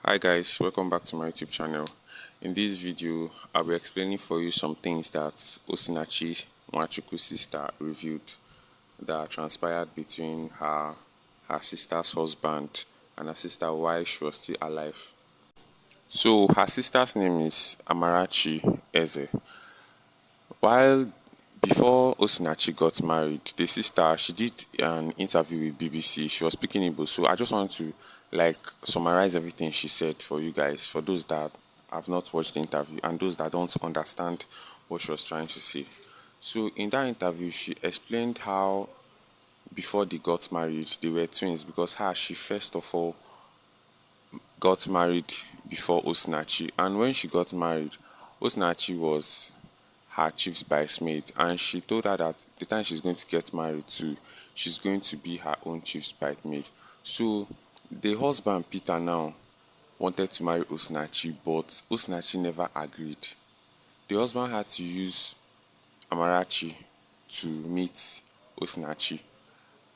Hi guys, welcome back to my YouTube channel. In this video, I'll be explaining for you some things that Osinachi Nwachukwu sister revealed that transpired between her sister's husband and her sister while she was still alive. So her sister's name is Amarachi Eze. While before Osinachi got married, the sister she did an interview with BBC. She was speaking Igbo, so I just want to summarize everything she said for you guys, for those that have not watched the interview and those that don't understand what she was trying to say. So in that interview, she explained how before they got married, they were twins because she first of all got married before Osinachi, and when she got married, Osinachi was her chief's bridesmaid, and she told her that the time she's going to get married to, she's going to be her own chief's bridesmaid. So the husband Peter now wanted to marry Osinachi, but Osinachi never agreed. The husband had to use Amarachi to meet Osinachi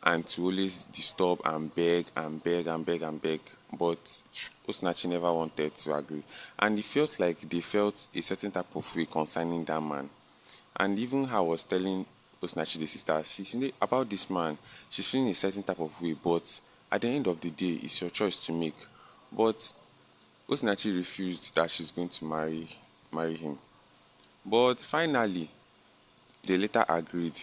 and to always disturb and beg and beg and beg and beg, but Osinachi never wanted to agree. And it feels like they felt a certain type of way concerning that man. And even how I was telling Osinachi, the sister, about this man, she's feeling a certain type of way, but at the end of the day, it's your choice to make. But Osinachi refused that she's going to marry him. But finally, they later agreed,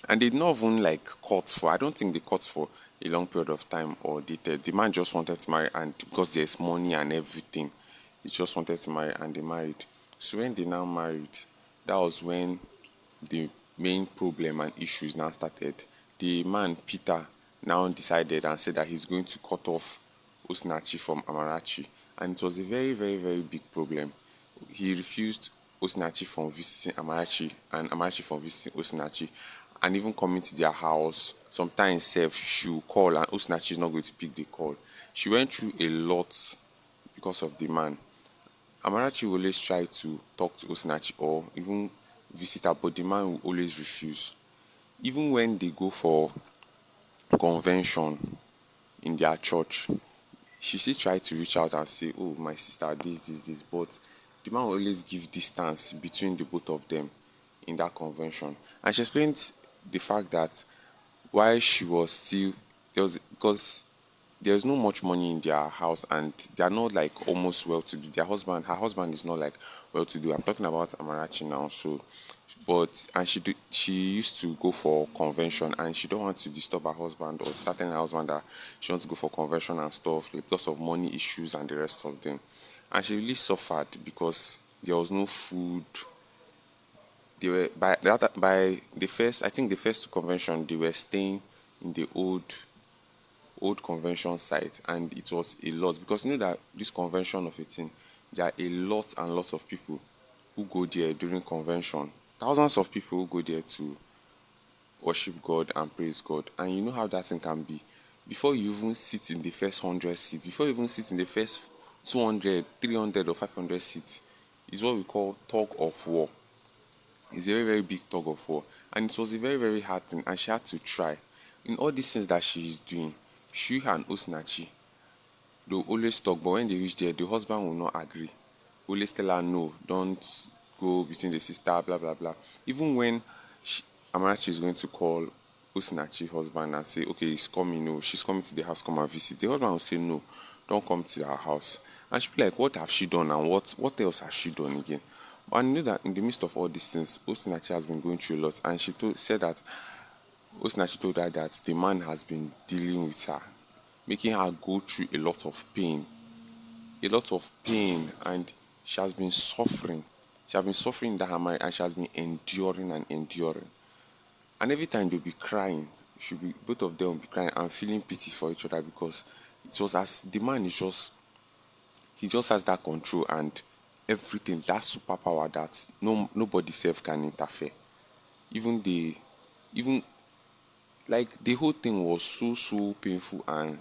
and they did not even court for. I don't think they court for a long period of time or dated. The man just wanted to marry, and because there's money and everything, he just wanted to marry, and they married. So when they now married, that was when the main problem and issues now started. The man Peter now decided and said that he's going to cut off Osinachi from Amarachi, and it was a very, very, very big problem. He refused Osinachi from visiting Amarachi and Amarachi from visiting Osinachi, and even coming to their house. Sometimes she will call and Osinachi is not going to pick the call. She went through a lot because of the man. Amarachi will always try to talk to Osinachi or even visit her, but the man will always refuse. Even when they go for convention in their church, she still tried to reach out and say, "Oh, my sister, this," but the man will always give distance between the both of them in that convention. And she explained the fact that while she was still because there's no much money in their house and they are not almost well to do. Her husband is not well to do. I'm talking about Amarachi now. So, but and she used to go for convention, and she don't want to disturb her husband or certain her husband that she wants to go for convention and stuff because of money issues and the rest of them. And she really suffered because there was no food. They were by the first, I think the first convention, they were staying in the old convention site, and it was a lot because you know that this convention of a thing, there are a lot and lots of people who go there during convention. Thousands of people who go there to worship God and praise God. And you know how that thing can be. Before you even sit in the first 100 seats, before you even sit in the first 200, 300 or 500 seats, is what we call tug of war. It's a very, very big tug of war. And it was a very, very hard thing, and she had to try. In all these things that she is doing, she and Osinachi, they'll always talk, but when they reach there, the husband will not agree. Always tell her, no, don't go between the sister, blah, blah, blah. Even when Amarachi is going to call Osinachi husband and say, okay, he's coming, no, she's coming to the house, come and visit. The husband will say, no, don't come to our house. And she'll be like, what have she done, and what else has she done again? But I know that in the midst of all these things, Osinachi has been going through a lot, and said that Osinachi told her that the man has been dealing with her, making her go through a lot of pain, and she has been suffering. She has been suffering in that marriage, and she has been enduring and enduring. And every time they'll be crying, both of them will be crying and feeling pity for each other because it was as the man he just has that control and everything, that superpower that nobody self can interfere. Even the whole thing was so painful and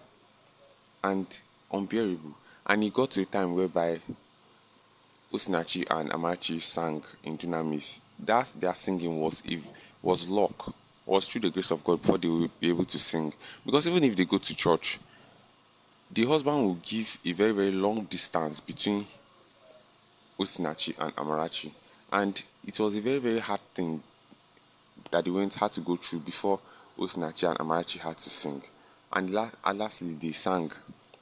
unbearable. And it got to a time whereby Osinachi and Amachi sang in Dunamis. That their singing was luck, was through the grace of God before they will be able to sing. Because even if they go to church, the husband will give a very, very long distance between Osinachi and Amarachi. And it was a very, very hard thing that they went had to go through before Osinachi and Amarachi had to sing. And lastly, they sang.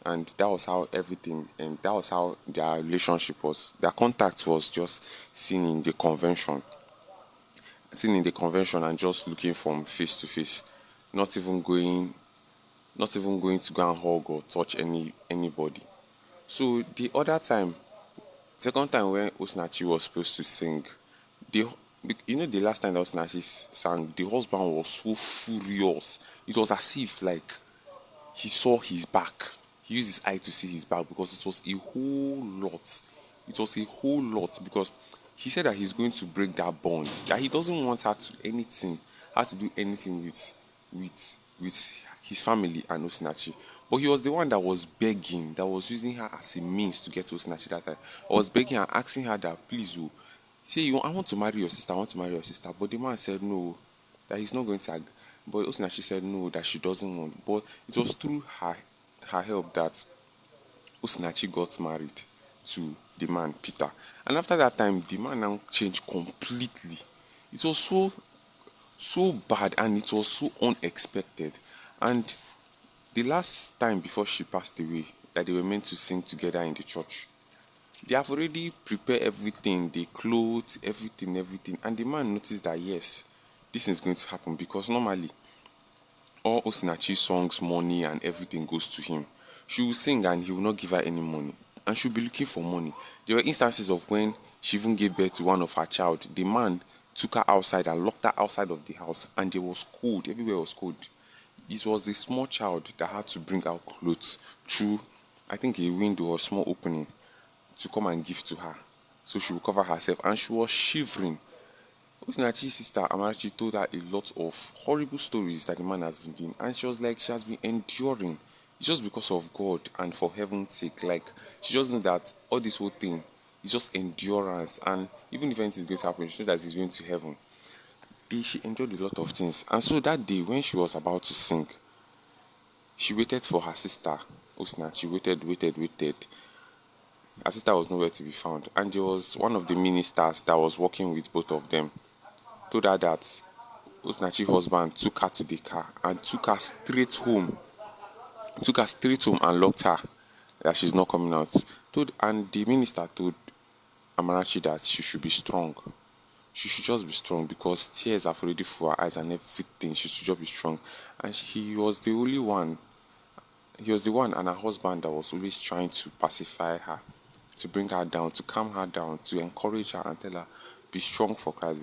And that was how everything, and that was how their relationship was. Their contact was just seen in the convention. Seen in the convention and just looking from face to face. Not even going not even going to go and hug or touch anybody. So the other time, second time when Osinachi was supposed to sing, the the last time that Osinachi sang, the husband was so furious. It was as if like he saw his back. He used his eye to see his back because it was a whole lot. It was a whole lot because he said that he's going to break that bond. That he doesn't want her to do anything with his family and Osinachi. But he was the one that was begging, that was using her as a means to get to Osinachi that time. I was begging and asking her that please, oh, say I want to marry your sister, I want to marry your sister. But the man said no, that he's not going to. But Osinachi said no, that she doesn't want. But it was through her help that Osinachi got married to the man Peter. And after that time, the man now changed completely. It was so bad and it was so unexpected. And the last time before she passed away, that they were meant to sing together in the church, they have already prepared everything, the clothes, everything. And the man noticed that yes, this is going to happen because normally all Osinachi songs, money, and everything goes to him. She will sing and he will not give her any money. And she'll be looking for money. There were instances of when she even gave birth to one of her child. The man took her outside and locked her outside of the house. And it was cold. Everywhere was cold. It was a small child that had to bring out clothes through, I think, a window or small opening to come and give to her. So she would cover herself. And she was shivering. Osinachi's sister Amarachi told her a lot of horrible stories that the man has been doing, and she was like, she has been enduring. It's just because of God and for heaven's sake. Like, she just knew that all this whole thing is just endurance, and even if anything is going to happen, she knew that he's going to heaven. She endured a lot of things. And so that day, when she was about to sing, she waited for her sister, Osinachi, waited. Her sister was nowhere to be found. And there was one of the ministers that was working with both of them told her that Osinachi's husband took her to the car and took her straight home and locked her, that she's not coming out. And the minister told Amarachi that she should be strong. She should just be strong because tears have already full her eyes and everything. She should just be strong. And he was the only one. He was the one and her husband that was always trying to pacify her, to bring her down, to calm her down, to encourage her and tell her, be strong for Christ,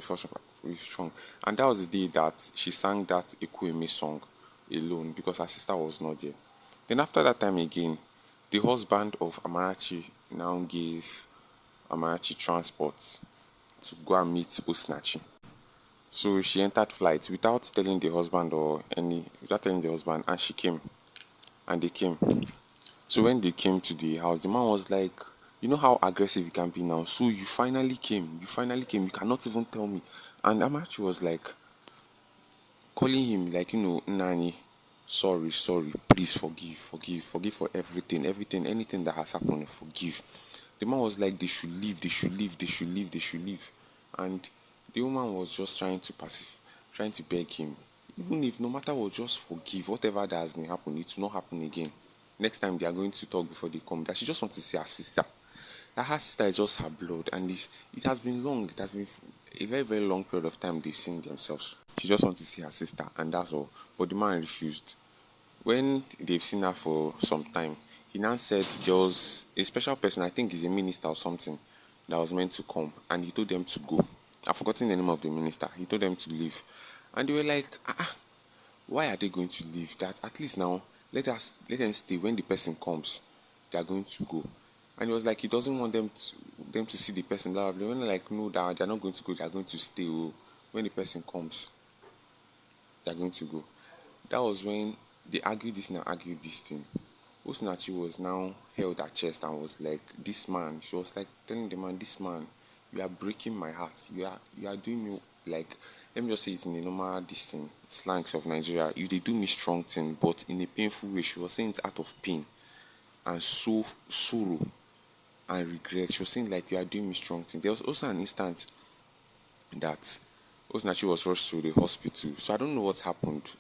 be strong. And that was the day that she sang that Ekweme song alone because her sister was not there. Then after that time again, the husband of Amarachi now gave Amarachi transport to go and meet Osinachi. So she entered flight without telling the husband and she came. And they came. So when they came to the house, the man was like, you know how aggressive you can be now. So you finally came. You cannot even tell me. And Amachi was like calling him like, Nani, sorry, please forgive for everything, anything that has happened, forgive. The man was like, they should leave. And the woman was just trying to beg him. Even if no matter what, just forgive. Whatever that has been happening, it will not happen again. Next time they are going to talk before they come, that she just wants to see her sister. That her sister is just her blood, and it has been long. It has been a very, very long period of time they've seen themselves. She just wants to see her sister, and that's all. But the man refused. When they've seen her for some time, he now said there was a special person, I think he's a minister or something, that was meant to come, and he told them to go. I've forgotten the name of the minister. He told them to leave. And they were like, why are they going to leave? That at least now, let them stay. When the person comes, they are going to go. And he was like, he doesn't want them to see the person, blah, blah, blah. When they're like, no, they're not going to go, they're going to stay. Oh. When the person comes, they're going to go. That was when they argued this thing. Osinachi was now held her chest and was like, this man, she was like telling the man, this man, you are breaking my heart. You are doing me like, let me just say it in a normal slangs of Nigeria. You they do me strong thing, but in a painful way. She was saying it out of pain. and so sorrow and regret. She was saying like, you are doing me strong things. There was also an instance that Osinachi was rushed to the hospital. So I don't know what happened.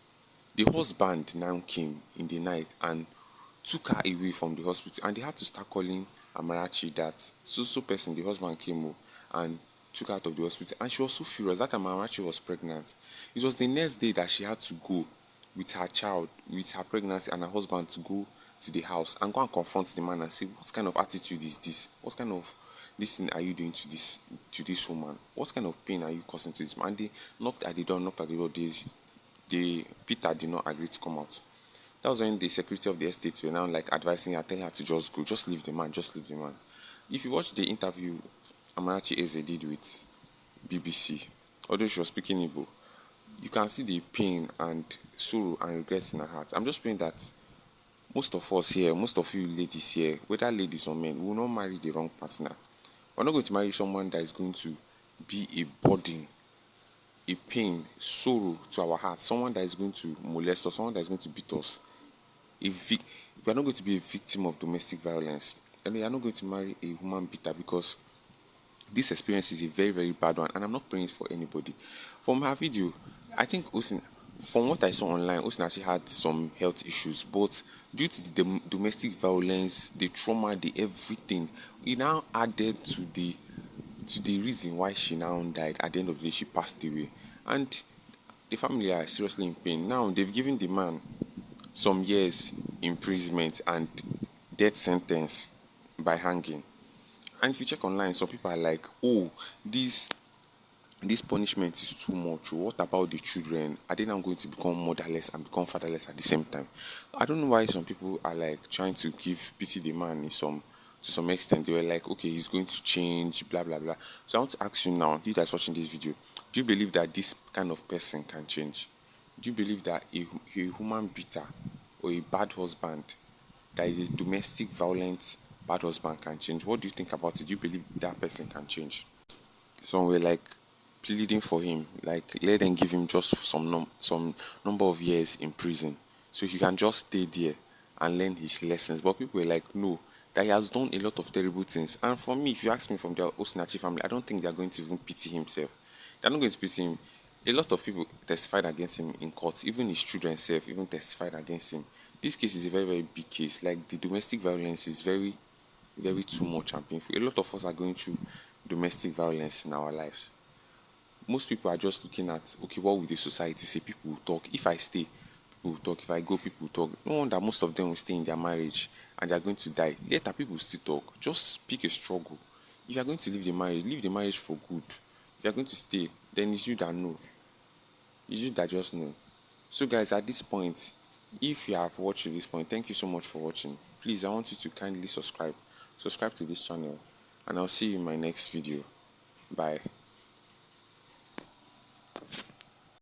The husband now came in the night and took her away from the hospital, and they had to start calling Amarachi that so person, the husband came and took her out of the hospital, and she was so furious. That time Amarachi was pregnant. It was the next day that she had to go with her child, with her pregnancy and her husband, to go to the house and go and confront the man and say, what kind of attitude is this? What kind of this thing are you doing to this woman? What kind of pain are you causing to this man? And they knocked at the door, the Peter did not agree to come out. That was when the security of the estate were now like advising her, telling her to just go, just leave the man, just leave the man. If you watch the interview Amarachi Eze did with BBC, although she was speaking Igbo, you can see the pain and sorrow and regret in her heart. I'm just praying that most of us here, most of you ladies here, whether ladies or men, will not marry the wrong partner. We're not going to marry someone that is going to be a burden, a pain, sorrow to our heart, someone that is going to molest us, someone that is going to beat us. We are not going to be a victim of domestic violence. And we are not going to marry a woman beater, because this experience is a very, very bad one, and I'm not praying it for anybody. From her video, I think from what I saw online, Osinachi had some health issues, but due to the domestic violence, the trauma, the everything, it now added to the reason why she now died. At the end of the day, she passed away, and the family are seriously in pain. Now they've given the man some years imprisonment and death sentence by hanging. And if you check online, some people are like, oh, this punishment is too much. What about the children? Are they now going to become motherless and become fatherless at the same time? I don't know why some people are like trying to give pity the man to some extent. They were like, okay, he's going to change, blah blah blah. So I want to ask you now, you guys watching this video, do you believe that this kind of person can change? Do you believe that a human beater or a bad husband, that is a domestic violent bad husband, can change? What do you think about it? Do you believe that person can change? Some were like pleading for him, like let them give him just some number of years in prison, so he can just stay there and learn his lessons. But people were like, no, that he has done a lot of terrible things. And for me, if you ask me, from the Osinachi family, I don't think they are going to even pity himself. They're not going to pity him. A lot of people testified against him in court. Even his children self even testified against him. This case is a very, very big case. Like, the domestic violence is very, very too much and painful. A lot of us are going through domestic violence in our lives. Most people are just looking at, okay, what will the society say? People will talk. If I stay, people will talk. If I go, people will talk. No wonder most of them will stay in their marriage and they are going to die. Later, people will still talk. Just pick a struggle. If you are going to leave the marriage for good. If you are going to stay, then it's you that know. It's you that just know. So guys, at this point, if you have watched to this point, thank you so much for watching. Please, I want you to kindly subscribe to this channel, and I'll see you in my next video. Bye.